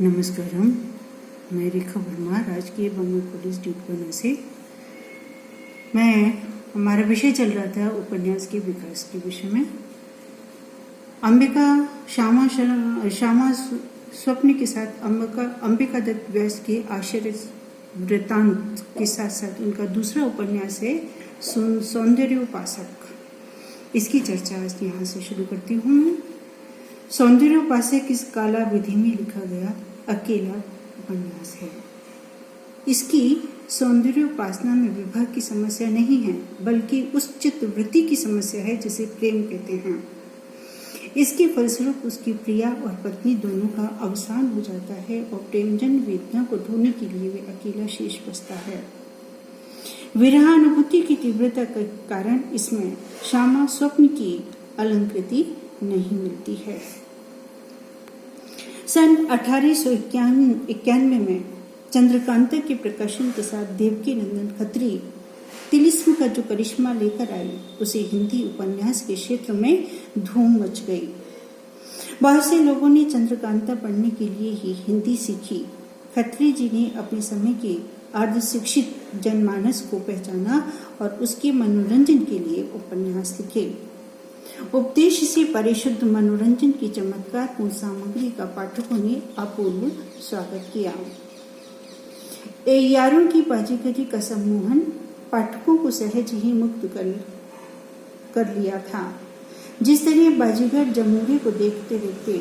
नमस्कारम, मैं रेखा वर्मा, राजकीय Bengal police duty से। हमारा विषय चल रहा था उपन्यास के विकास के विषय में। श्यामा स्वप्न के साथ अंबिका दत्त व्यास के आश्चर्य वृत्तांत के साथ साथ उनका दूसरा उपन्यास है सौंदर्योपासक। इसकी चर्चा आज यहाँ से शुरू करती हूँ मैं। सौंदर्योपासक इस काला विधि में लिखा गया अकेला उपन्यास है। इसकी सौंदर्योपासना में विवाह की समस्या नहीं है, बल्कि उस चित्तवृत्ति की समस्या है जिसे प्रेम कहते हैं। इसके फलस्वरूप उसकी प्रिया और पत्नी दोनों का अवसान हो जाता है और प्रेमजन वेदना को ढोने के लिए वे अकेला शेष बचता है। विरहानुभूति की तीव्रता के कारण इसमें श्यामा स्वप्न की अलंकृति नहीं मिलती है। सन 1891 में चंद्रकांता के प्रकाशन के साथ देवकी नंदन खत्री तिलिस्म का जो करिश्मा लेकर आई, उसे हिंदी उपन्यास के क्षेत्र में धूम मच गई। बहुत से लोगों ने चंद्रकांता पढ़ने के लिए ही हिंदी सीखी। खत्री जी ने अपने समय के अर्धशिक्षित जनमानस को पहचाना और उसके मनोरंजन के लिए उपन्यास लिखे। उपदेश से परिशुद्ध मनोरंजन की चमत्कारपूर्ण सामग्री का पाठकों ने अपूर्व स्वागत किया। यारों की बाजीगरी का सम्मोहन पाठकों को सहज ही मुक्त कर लिया था। जिस तरह बाजीगर जमूरे को देखते देखते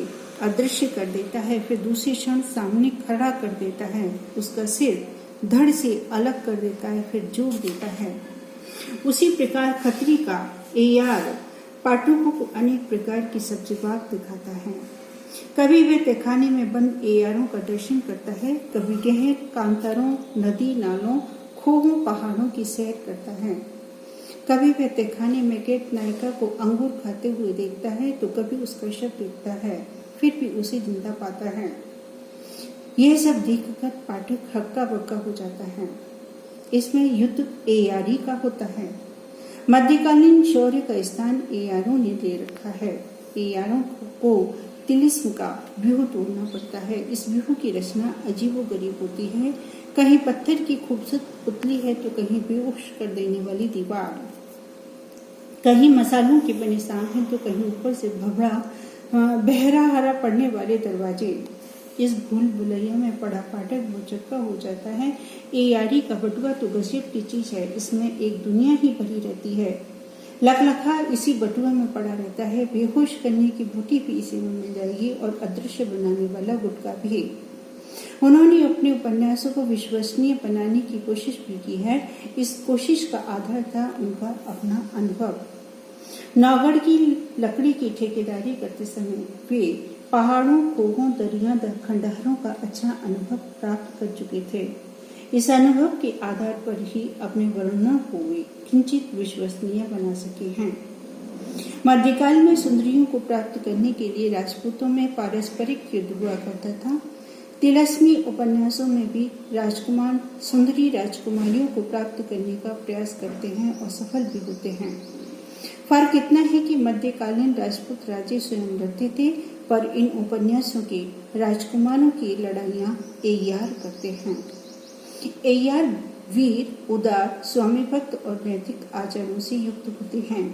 अदृश्य कर देता है, फिर दूसरे क्षण सामने खड़ा कर देता है, उसका सिर धड़ से अलग कर देता है, फिर जोड़ देता है, उसी प्रकार खत्री का यार पाठकों को अनेक प्रकार की सब्जीबाग दिखाता है। कभी वह तहखाने में बंद एयारों का दर्शन करता है, कभी गहरे कांतारों, नदी नालों, खोहों, पहाड़ों की सैर करता है। कभी वह तहखाने में कैद नायिका को अंगूर खाते हुए देखता है, तो कभी उसका शव देखता है, फिर भी उसे जिंदा पाता है। यह सब देखकर पाठक हक्का बक्का हो जाता है। इसमें युद्ध एयारी का होता है। मध्यकालीन शौर्य का स्थान एयारों ने ले रखा है। एयारों को तिलिस्म का व्यूह तोड़ना पड़ता है। इस व्यूह की रचना अजीबोगरीब होती है। कहीं पत्थर की खूबसूरत पुतली है, तो कहीं बेहोश कर देने वाली दीवार, कहीं मसालों के बने सांप हैं, तो कहीं ऊपर से बहरा हरा पड़ने वाले दरवाजे। इस भूल भुलैया में पड़ा पाठक भौचक्का हो जाता है। एयारी का बटुआ तो गजब की चीज है। इसमें एक दुनिया ही भरी रहती है। लखलखा इसी बटुआ में पड़ा रहता है। बेहोश करने की बूटी भी इसी में मिल जाएगी और अदृश्य बनाने वाला गुटका भी। उन्होंने अपने उपन्यासों को विश्वसनीय बनाने की कोशिश भी की है। इस कोशिश का आधार था उनका अपना अनुभव। नागढ़ की लकड़ी की ठेकेदारी करते समय वे पहाड़ों, खोहों, दरिया, खंडहरों का अच्छा अनुभव प्राप्त कर चुके थे। इस अनुभव के आधार पर ही अपने वर्णनों को वे किंचित विश्वसनीय बना सके हैं। मध्यकाल में सुंदरियों को प्राप्त करने के लिए राजपूतों में पारस्परिक युद्ध हुआ करता था। तिलिस्मी उपन्यासों में भी राजकुमार सुंदरी राजकुमारियों को प्राप्त करने का प्रयास करते हैं और सफल भी होते हैं। फर्क इतना है कि मध्यकालीन राजपूत राजे स्वयं लड़ते थे, पर इन उपन्यासों के राजकुमारों की लड़ाइयाँ एयार करते हैं। एयार वीर, उदार, स्वामी भक्त और नैतिक आचरणों से युक्त होते हैं।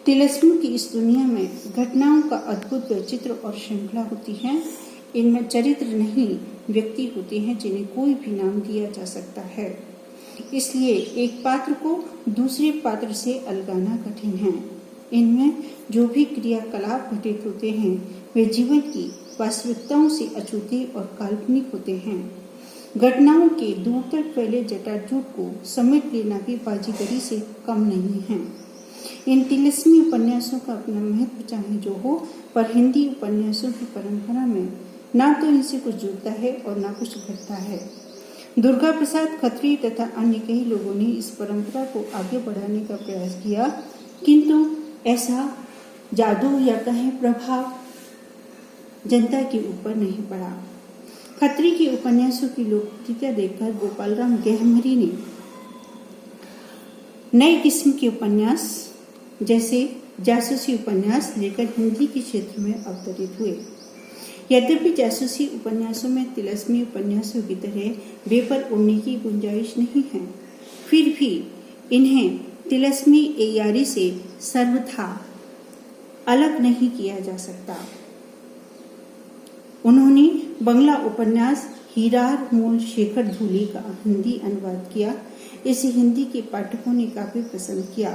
तिलिस्म की इस दुनिया में घटनाओं का अद्भुत वैचित्र और श्रृंखला होती है। इनमें चरित्र नहीं, व्यक्ति होते हैं जिन्हें कोई भी नाम दिया जा सकता है। इसलिए एक पात्र को दूसरे पात्र से अलगाना कठिन है। इनमें जो भी क्रियाकलाप घटित होते हैं, वे जीवन की वास्तविकताओं से अछूते और काल्पनिक होते हैं। घटनाओं के दूर तक फैले जटाजूट को समेट लेना भी बाजीगरी से कम नहीं है। इन तिलिस्मी उपन्यासों का अपना महत्व चाहे जो हो, पर हिंदी उपन्यासों की परंपरा में ना तो इनसे कुछ जुड़ता है और ना कुछ घटता है। दुर्गा प्रसाद खत्री तथा अन्य कई लोगों ने इस परंपरा को आगे बढ़ाने का प्रयास किया, किंतु ऐसा जादू या कहें प्रभाव जनता के ऊपर नहीं पड़ा। खत्री के उपन्यासों की लोकप्रियता देखकर गोपालराम गहमरी ने नए किस्म के उपन्यास जैसे जासूसी उपन्यास लेकर हिंदी के क्षेत्र में अवतरित हुए। यद्यपि जासूसी उपन्यासों में तिलस्मी उपन्यासों की तरह बेपर उड़ने की गुंजाइश नहीं है, फिर भी इन्हें तिलस्मी एयारी से सर्वथा अलग नहीं किया जा सकता। उन्होंने बंगला उपन्यास हीरार मूल शेखर धूली का हिंदी अनुवाद किया। इसे हिंदी के पाठकों ने काफी पसंद किया।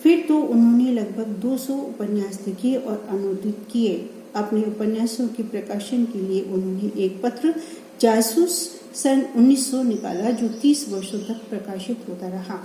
फिर तो उन्होंने लगभग 200 उपन्यास लिखे और अनुदित किए। अपने उपन्यासों के प्रकाशन के लिए उन्होंने एक पत्र जासूस सन 1900 निकाला, जो 30 वर्षों तक प्रकाशित होता रहा।